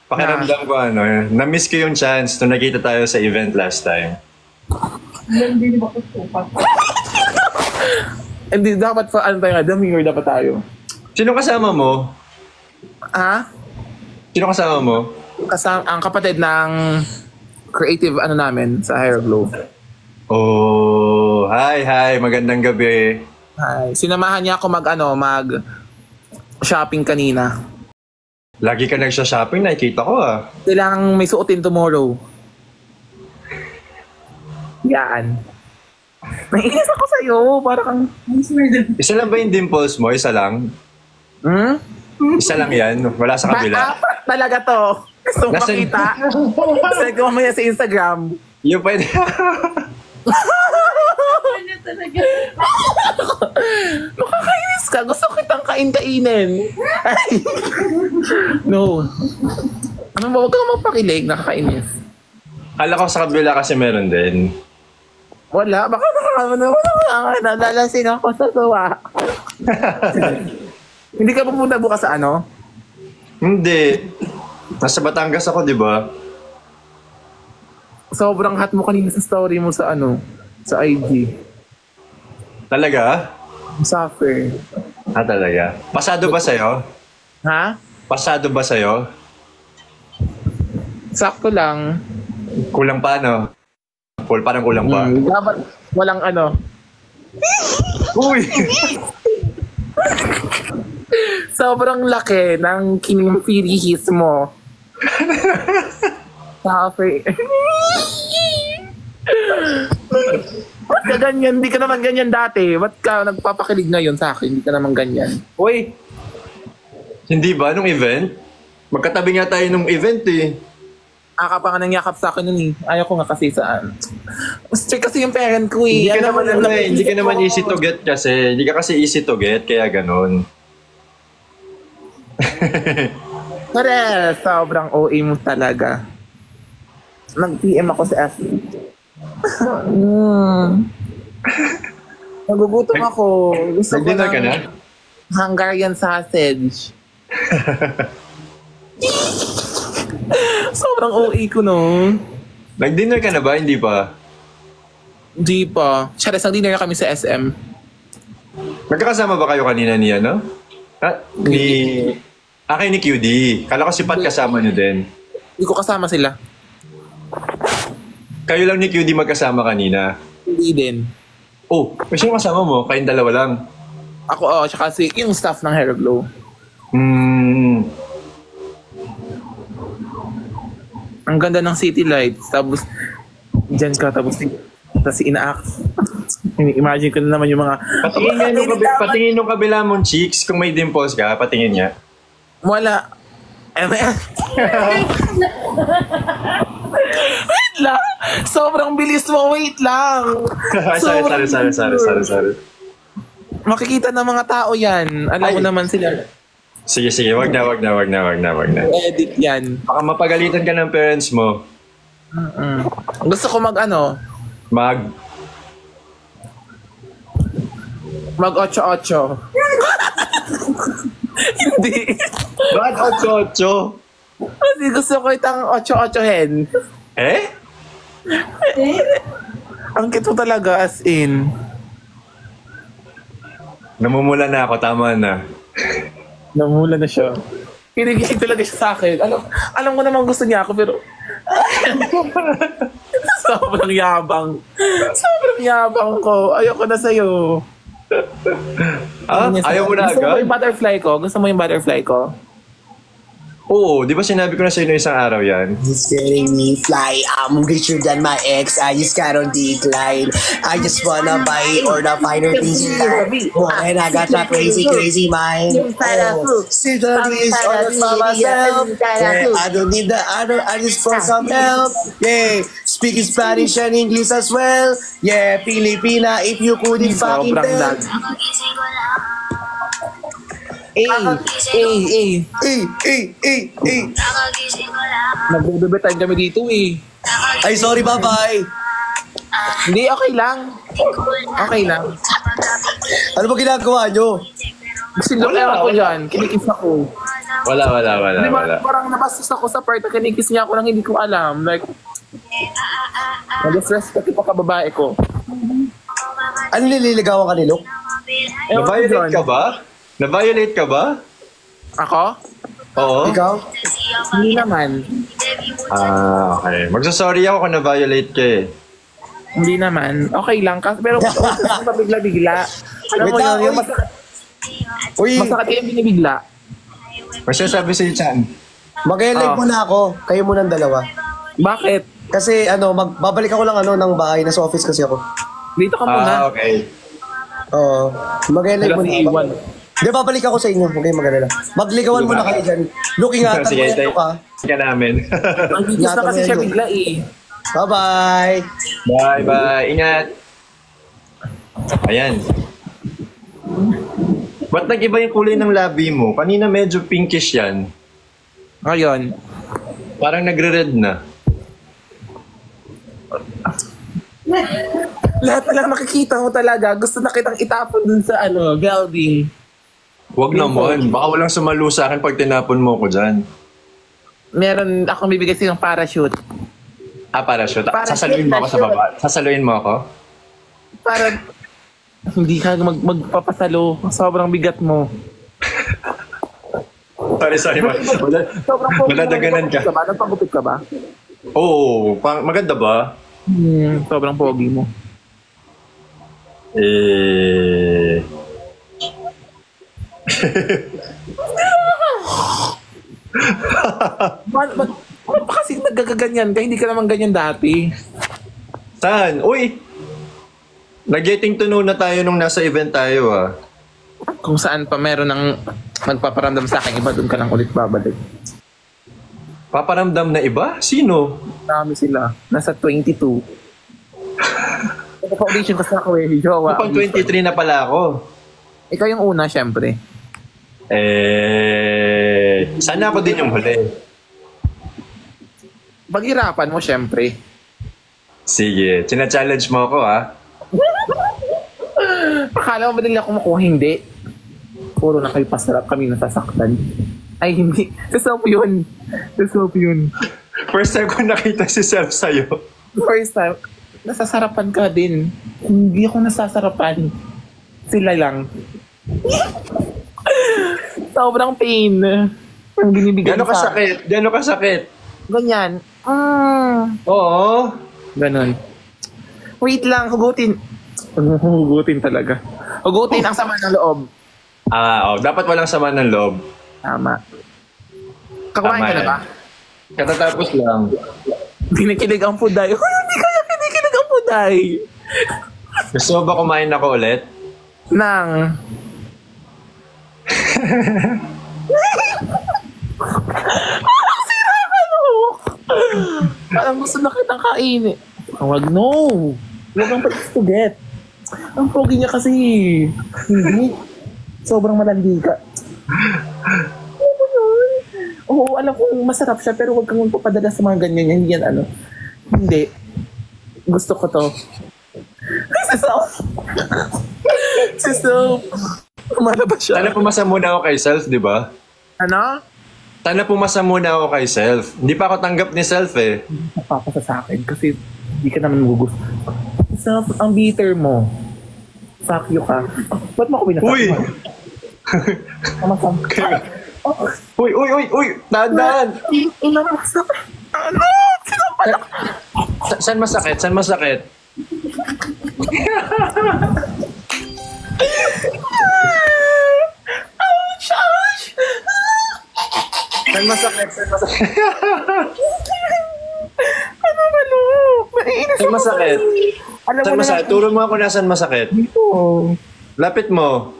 Pakiramdam ko ano, na-miss ko yung chance nung nakita tayo sa event last time. Hindi, dapat pa, ano tayo nga, Damir dapat tayo. Sino kasama mo? Ha? Sino kasama mo? Kasama, ang kapatid ng creative ano namin sa Higher Glow. Oh, hi, magandang gabi. Hi. Sinamahan niya ako mag shopping kanina. Lagi ka nagsha-shopping, nakikita ko ah. Kailangang may suotin tomorrow. Yan. Naiinis ako sa'yo. Para kang... Isa lang ba yung dimples mo? Isa lang? Hmm? Isa lang yan? Wala sa kabila? Apat talaga to. Gusto mo makita? Send ko mamaya sa Instagram. Yung pwede... Nakakainis ka. Gusto kitang kain-kainin. No. Ano ba? Huwag kang magpakilig. Nakakainis. Kala ko sa kabila kasi meron din. Wala. Baka nalalasing ako sa tuwa. Hindi ka pumunta bukas sa ano? Hindi. Nasa Batangas ako, di ba? Sobrang hot mo kanina sa story mo sa ano? Sa IG. Talaga? Suffer. Talaga. Pasado ba sa'yo? Ha? Pasado ba sa'yo? Sakto lang. Kulang pa, no? Parang kulang pa. Dapat walang ano. Uy! Sobrang laki ng kinimfirihis mo. Suffer. Ba't ka ganyan? Hindi ka naman ganyan dati. Ba't ka nagpapakilig ngayon sa akin? Hindi ka naman ganyan. Uy! Hindi ba? Nung event? Magkatabi nga tayo nung event eh. Aka pa nga nang yakap sa akin nun eh. Ayaw ko nga kasi saan. Strict kasi yung parent ko eh. Hindi ka naman easy to get kasi. Hindi ka kasi easy to get, kaya ganun. Pare, sobrang OA mo talaga. Nag-PM ako sa FB. Nagugutom ako. Gusto ko Nag-dinner ka na? Hungarian sausage. Sobrang OA ko, no? Nag-dinner ka na ba? Hindi pa? Hindi pa. Charis, nag-dinner kami sa SM. Magkakasama ba kayo kanina ni ano? Kay ni QD. Kala ko si Pat kasama nyo din. Hindi ko kasama sila. Kayo lang ni QD magkasama kanina? Hindi din. Oh, may sino kasama mo? Kayong dalawa lang? Ako, tsaka si yung staff ng Hair Glow. Ang ganda ng city lights. Tapos, dyan ka, tapos ina-act. Imagine ko na naman yung mga... Patingin nung kabila mong cheeks. Kung may dimples ka, patingin niya. Wala. Wait lang! Sobrang bilis mo. Wait lang. Sorry. Makikita ng mga tao yan. Alam mo naman sila. Sige. Wag na. Edit yan. Baka mapagalitan ka ng parents mo. Gusto ko mag 8-8. Hindi. Bakit 8-8? Kasi gusto ko itang 8-8-hen. Eh? Ang cute mo talaga, as in. Namumula na ako, tama na. Namula na siya. Pinigil talaga siya sa akin. Alam ko naman gusto niya ako, pero... Sobrang yabang ko. Ayoko na sa'yo. Ayaw mo na agad? Gusto mo yung butterfly ko? Oo, di ba sinabi ko na sa'yo isang araw yan? Just getting me fly. I'm richer than my ex. I just got on decline. I just wanna buy or the finer things in life. And I got that crazy mind. Still the least on myself. Yeah, I don't need the other. I just want some help. Yeah, speaking Spanish and English as well. Yeah, Filipina if you couldn't fucking tell. Nagbe-time kami dito eh. Ay, sorry, bye-bye. Hindi, okay lang. Ano ba ginagawa nyo? Sindokan ako dyan. Kinikis ako. Di ba, parang nabastos ako sa part na kinikiss niya ako nang hindi ko alam. Like, nag-disrespect pa kababae ko. Ano nililigawan ka ni Luke? Na-violate ka ba? Na-violate ka ba? Ako? Oo. Ikaw? Hindi naman. Okay. Magsasorry ako kung na-violate ka eh. Hindi naman. Okay lang. Pero pabigla-bigla. Alam mo yun, yung masakit yung binibigla. Masasabi sa'yo, Chan. Mag-live muna ako. Kayo muna ang dalawa. Bakit? Kasi babalik ako lang ng bahay. Nasa office kasi ako. Dito ka muna. Okay. Oo. Mag-live Wala muna si ako. Iwan. Hindi, babalik ako sa inyo. Huwag kayong mag-alala. Magligawan muna kayo dyan. Luke, ingatan mo Sige, yan ka. ka namin. Ang gigis na kasi siya bigla eh. Bye-bye! Bye-bye. Ingat. Ayan. Ba't nag-iba yung kulay ng labi mo? Kanina medyo pinkish yan. Ngayon. Parang nagre-red na. Lahat na lang makikita mo talaga. Gusto na kitang itapon dun sa building. Huwag naman. Baka walang sumalo sa akin pag tinapon mo ko dyan. Meron akong bibigay silang parachute. Parachute. Parachute, Sasaluin mo ako sa baba. Sasaluin mo ako? Para hindi ka magpapasalo. Sobrang bigat mo. Sorry. Sobrang pogi. Madadaganan ka. Nagpagupit ka ba? Oo. Maganda ba? Sobrang pogi mo. Ba't kasi nagkakaganyan ka? Hindi ka naman ganyan dati. Saan? Uy! Nag-getting to know na tayo nung nasa event tayo Kung saan pa meron ng magpaparamdam sa akin, iba doon ka lang ulit babalik. Paparamdam na iba? Sino? Marami sila. Nasa 22. Nagpa-audition kasi ako eh. Jowa. Pang 23 na pala ako. Ikaw yung una, syempre. Sana ako din yung huli. Paghirapan mo, syempre. Sige, china-challenge mo ako Akala mo ba nila kumukuha? Hindi. Puro na kayo pasarap, kami nasasaktan. Ay, hindi. Sa soap yun. First time ko nakita si Self sa'yo. First time, nasasarapan ka din. Hindi ako nasasarapan. Sila lang. Sobrang pain. Ang binibigyan Gano'n kasakit? Gano'n kasakit? Ganyan. Oo. Ganon. Wait lang, hugutin. Hugutin talaga. Hugutin ang sama ng loob. Dapat walang sama ng loob. Tama. Kakabain ka na ba? Katatapos lang. Kinikilig ang puday. Hoy, hindi kaya kinikilig ang puday. Gusto mo ba kumain ako ulit? Nang... Parang sira ka, no? Parang gusto na kitang kainin. Huwag, no. Huwag ang pag-forget. Ang pogi niya kasi. Hindi. Sobrang malandi ka. Oo, alam kong masarap siya, pero huwag kang magpapadala sa mga ganyan. Hindi yan, Hindi. Gusto ko to. Si Self. Kumalabas siya. Sana pumasa muna ako kay Self, di ba? Ano? Sana pumasa muna ako kay Self. Hindi pa ako tanggap ni Self eh. Napapasa sa akin kasi hindi ka naman gugusto. Self, ang bitter mo. Fuck you ka. Ba't mo ako binasa? Uy! Uy! Dahan! Ina mo sa... Ano? Sinampalak. Saan masakit? Saan masakit? Ouch! Ouch! Saan masakit? Saan masakit? Ano ba, Luke? Naiinis Saan ako. masakit? Alam Saan mo na masakit? Turo mo ako na saan masakit. dito. Lapit mo.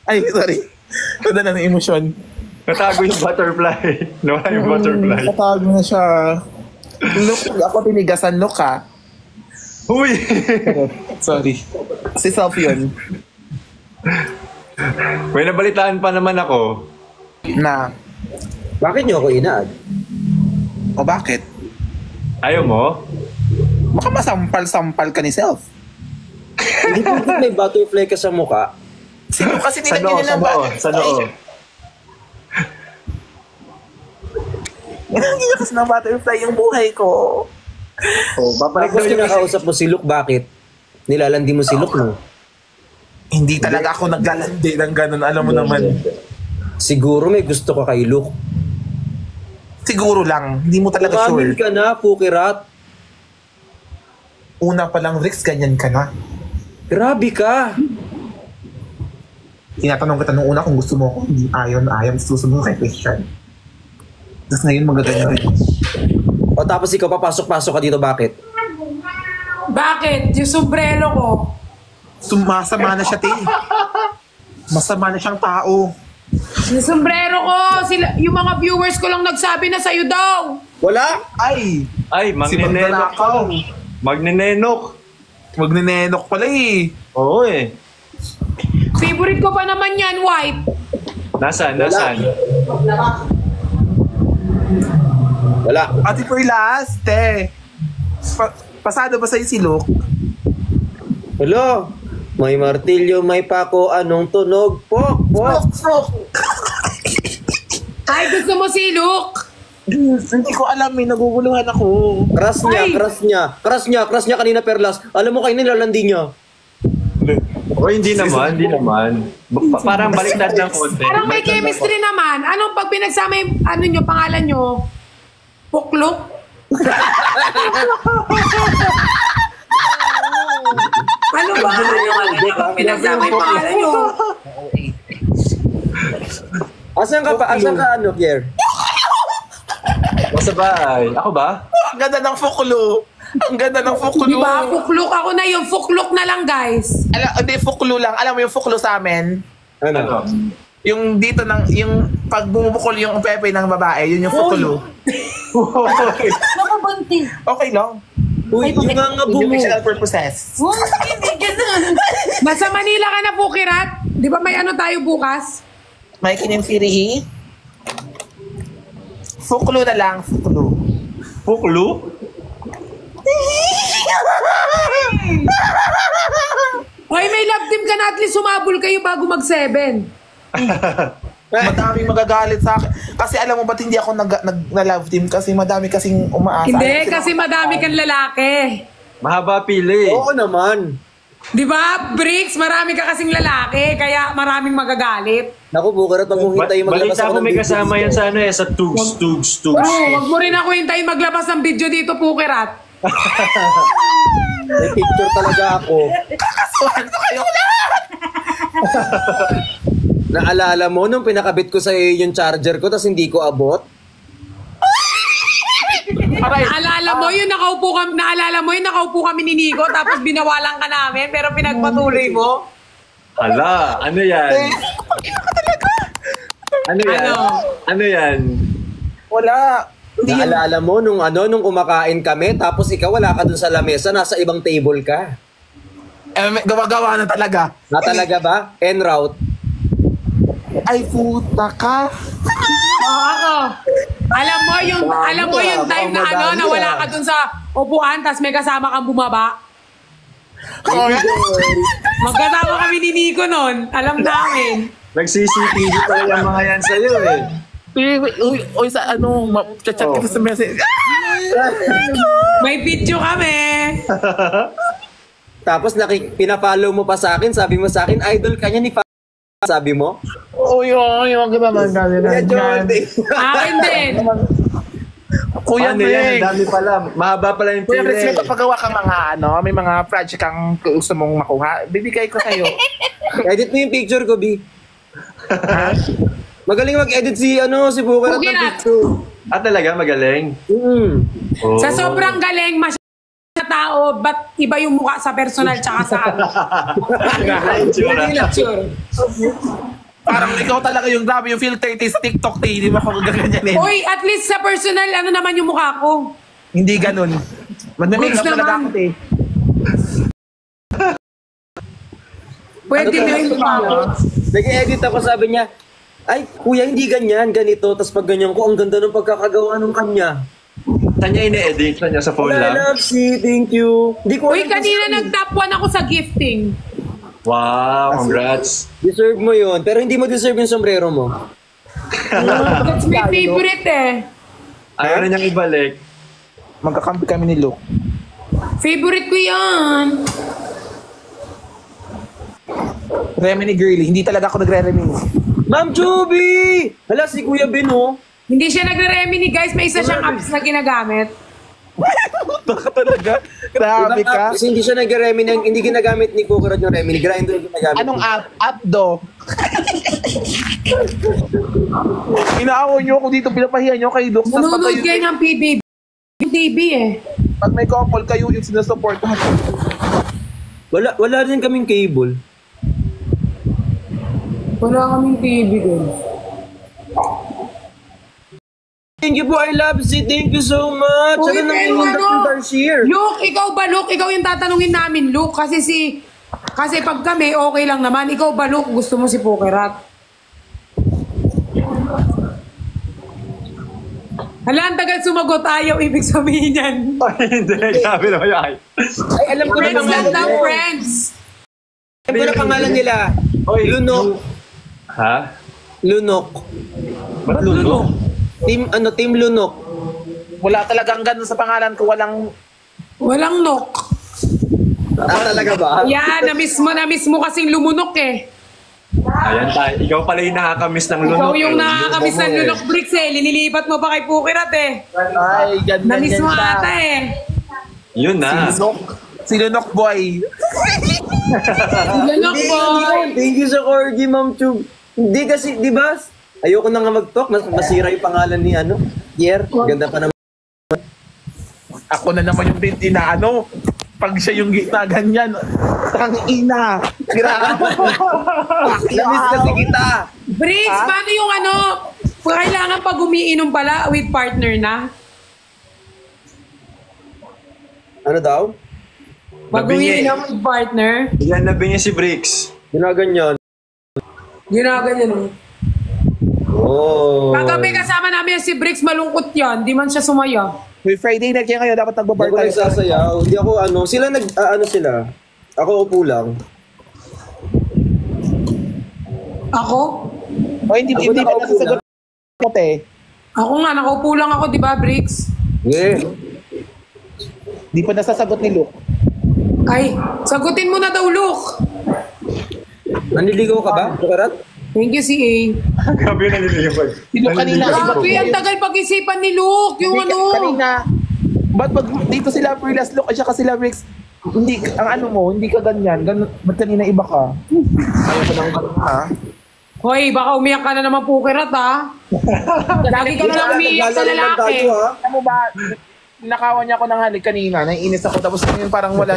Ay, sorry. Tada na ng emosyon. Natago yung butterfly. Nawala yung butterfly. Natago na siya. Look, ako tinigasan look ha. Uy! Sorry. Si Self yun. May nabalitaan pa naman ako. Na. Bakit niyo ako inaad? O bakit? Ayaw mo? Baka masampal-sampal ka ni self. Hindi po may butterfly ka sa mukha. Sino kasi Sa noo, nilagyan nila sa noo. Nilagyan kasi ng butterfly yung buhay ko. Oh, babalik Tapos daw yung kinakausap mo si Luke, bakit? Nilalandi mo si Luke, no? Hindi talaga ako naglalandi ng ganun, alam mo naman. Siguro may gusto ka kay Luke. Siguro lang, hindi mo talaga Umamin sure. ka na, Pukirat. Una pa lang, Rix, ganyan ka na. Grabe ka. Tinatanong kita nung una kung gusto mo ako, hindi ayaw, susunod kay Christian. Tapos ngayon magaganyan rin. O tapos ikaw papasok-pasok ka dito, bakit? Bakit? Yung sombrero ko. Sumasama na siya, te. Masama na siyang tao. Yung sombrero ko. Yung mga viewers ko lang nagsabi na sa'yo daw. Wala? Ay! Ay, magninenok ka. Magninenok. Magninenok pala eh. Oo eh. Favorite ko pa naman yan, white. Nasaan? Wala. Ate Perlas, te. Pasado ba sa'yo si Luke? Hello? May martilyo, may pako, anong tunog? Pok, pok. Ay, gusto mo si Luke? Hindi ko alam, may naguguluhan ako. Crush niya, Ay! crush niya kanina, Perlas. Alam mo kayo nilalandi niya. O hindi naman. Parang baliktad ng konti. Parang may chemistry naman. Anong pag pinagsama yung pangalan nyo? Puklok? Ano ba? Pag pinagsama yung pangalan nyo? Asan ka, Pierre? Sa bahay. Ako ba? Ang ganda ng fuklo. Ang ganda ng fuklo. Di ba? Puklok ako na yung fuklok na lang, guys. Hindi, fuklo lang. Alam mo yung fuklo sa amin? Ano? Yung dito yung pag bumubukol yung pepe ng babae, yun yung fuklo. Nakabante. Okay lang. Uy, yung nga mo. Educational purposes. Hindi ganun. Nasa Manila ka na, Pukirat. Di ba may ano tayo bukas? May kininfirihi. Fuklo na lang, fuklo. Puklu? Hoy, may love team ka na, at least sumabol kayo bago mag-7. Madaming magagalit sa akin. Kasi alam mo ba't hindi ako na-love team? Kasi madami kasing umaasa. Hindi, kasi madami kang lalaki. Mahaba pili. Oo naman. Di ba, Bricks? Marami ka kasing lalaki, kaya maraming magagalit. Naku, Pukirat, pag mong hintayin maglabas Balita ako ko ng may video. kasama yan sa ano eh, sa tugs. Wag mo rin ako hintayin maglabas ng video dito, Pukirat. May picture talaga ako. Kakasuhan ko kayo lahat! Naalala mo nung pinakabit ko sa iyo yung charger ko tapos hindi ko abot? Naalala mo yung nakaupo kami ni Nico tapos binawalan ka namin pero pinagpatuloy mo? Hala, ano yan? Ano yan? Wala. Naalala mo nung kumakain kami tapos ikaw wala ka dun sa lamesa, nasa ibang table ka. Gawa-gawa na talaga. Na talaga ba? En route. Ay, puta ka. Oo, ako. Alam mo yung time na na wala ka dun sa upuan tapos may kasama kang bumaba? Magkasama kami ni Nico nun. Alam namin. Nag-CCTV pa yung mga yan sa'yo eh. Uy, sa chat kita sa message. May video kami. Tapos pinafollow mo pa sa akin, sabi mo sa akin, idol ka niya ni sabi mo? Uy, ang ganda man namin. Akin din. Kuya Ano yan? Meg. Ang dami pala. Mahaba pala yung Kuya Chris, may pili. papagawa ka may mga project kang gusto mong makuha. Bibigay ko sa'yo. Edit mo yung picture ko, B. Magaling mag-edit si Pukirat ng Pukirat. picture. Talaga? Magaling? Oh. Sa sobrang galing, sa tao, ba't iba yung mukha sa personal tsaka sa picture? Parang ikaw talaga yung grabe yung filter taste TikTok di ba ako gaganyanin? Uy, at least sa personal, ano naman yung mukha ko? Hindi ganun. Mag-make up Goods talaga naman. ako Pwede na yung mukha ko. Nag-edit ako, sabi niya, ay, kuya, hindi ganyan, ganito. Tapos pag ganyan ko, ang ganda ng pagkakagawa ng kanya. Saan niya ini-edit? Saan niya sa phone Wala, lang? love, see, thank you. Hindi ko Uy, alam kanina kung- nag-top 1 ako sa gifting. Wow, congrats. Deserve mo yun, pero hindi mo deserve yung sombrero mo. That's my favorite eh. Ayaw na niyang ibalik. Magkakampi kami ni Luke. Favorite ko yan. Remini girly. Hindi talaga ako nagre-remini. Ma'am Chubby! Hala, si Kuya Ben, oh. Hindi siya nagre-remini guys, may isa siyang apps na ginagamit. Baka talaga. Grabe ka. Kasi hindi siya nag-remini, hindi ginagamit ni Kukurot yung remini. Grindr yung ginagamit. Anong app? App do? Inaawa niyo ako dito. Pinapahiya niyo kay Luke. Nanonood kayo ng PBB. TV eh. Pag may couple kayo, yung sinasuportahan. Wala rin kaming cable. Wala kaming TV guys. Thank you po, I love you. Thank you so much. Uy, Ano nang pero yung ano? Darshire? Luke, ikaw ba Luke? Ikaw yung tatanungin namin Luke. Kasi pag kami, okay lang naman. Ikaw ba Luke? Gusto mo si Pokerat? Hala, ang tagal sumagot. Ayaw, ibig sabihin yan. Ay, hindi. Grabe naman yun. Ay, alam ko na Friends lang pangalan daw, nila. friends. Alam ko na pangalan nila. Oy, Lunok. Ha? Lunok. Ba't lunok? Team Lunok. Wala talagang ganun sa pangalan ko. Walang nok. Talaga ba? Yan, na-miss mo kasing lumunok eh. Ayan tayo. Ikaw pala yung nakakamiss ng lunok. Ikaw yung eh. nakakamiss ng lunok bricks eh. Linilipat mo pa kay Pokerat eh. Ay, ganyan Na-miss yan mo siya. ata eh. Yun na. Si Lunok boy. Lunok boy. Thank you sa corgi, Ma'am Chub. Hindi kasi, di ba? Ayoko na nga mag-talk. Masira yung pangalan ni Kier. Ganda pa naman. Ako na naman yung binti na pag siya yung gitna ganyan. Tangina. Grabe. Namiss kasi kita. Briggs, paano yung kailangan pag umiinom pala with partner na? Ano daw? Pag Nabingi. umiinom with partner, Yan, nabingi si Bricks. Ginaganyan. ginaganyan. Oh. Pag kami kasama namin si Briggs, malungkot yan. Di man siya sumaya. May Friday na kaya ngayon. Dapat Hindi nagbabar ako tayo. nagsasayaw. Hindi ako Sila sila. Ako upo lang. Ako? O hindi Ako pa nakaupo nasasagot mo, te. Ako nga, nakaupo lang ako, di ba, Briggs? Yeah. Hindi pa nasasagot ni Luke. Ay, sagutin mo na daw, Luke. Naniligaw ka ba? Kukarat? Thank you, CA. Grabe yung nalilipan. Si Luke kanina. Grabe, ang tagal pag-isipan ni Luke. Yung Hindi, kanina. Ba't pag dito sila Perlas Luke at saka sila Bricks, hindi, hindi ka ganyan. Ba't kanina iba ka? Ayaw ko nang ha? Hoy, baka umiyak ka na naman Pokerat, ha? Lagi ka na lang umiyak sa lalaki. Alam mo ba, nakawan niya ako ng halik kanina, naiinis ako, tapos ngayon parang wala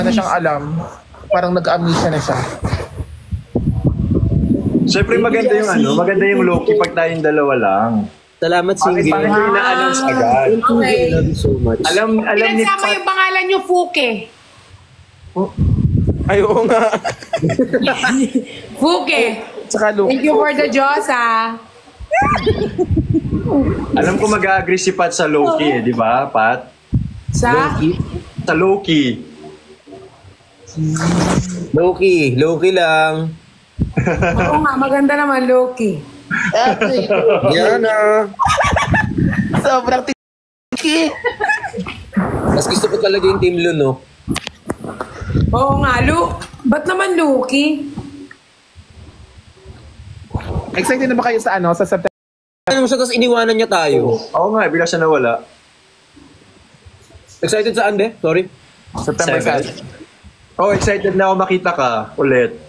na siyang alam. Parang nag-amnesia na siya. Siyempre maganda yung maganda yung Loki pag tayong dalawa lang. Salamat, Singy. Parang yung ina-announce agad. Okay. I love you so much. Alam ni Pinagsama Pat. yung pangalan niyo, Fuke. Ay, oo nga. Fuke. Tsaka Luke. Thank you for the Diyos, ha? Alam ko mag-agree si Pat sa Loki eh, di ba, Pat? Sa? Sa Loki. Loki lang. Oo nga, maganda naman, Loki. Yan Sobrang tiki. Mas gusto ko talaga yung Team Lunok. Oo nga, ba't naman Loki? Excited na ba kayo sa sa September? Ano siya, tapos iniwanan niya tayo. Oo nga, bigla siya nawala. Excited saan, be? Sorry. September 7. Oh, excited na ako makita ka ulit.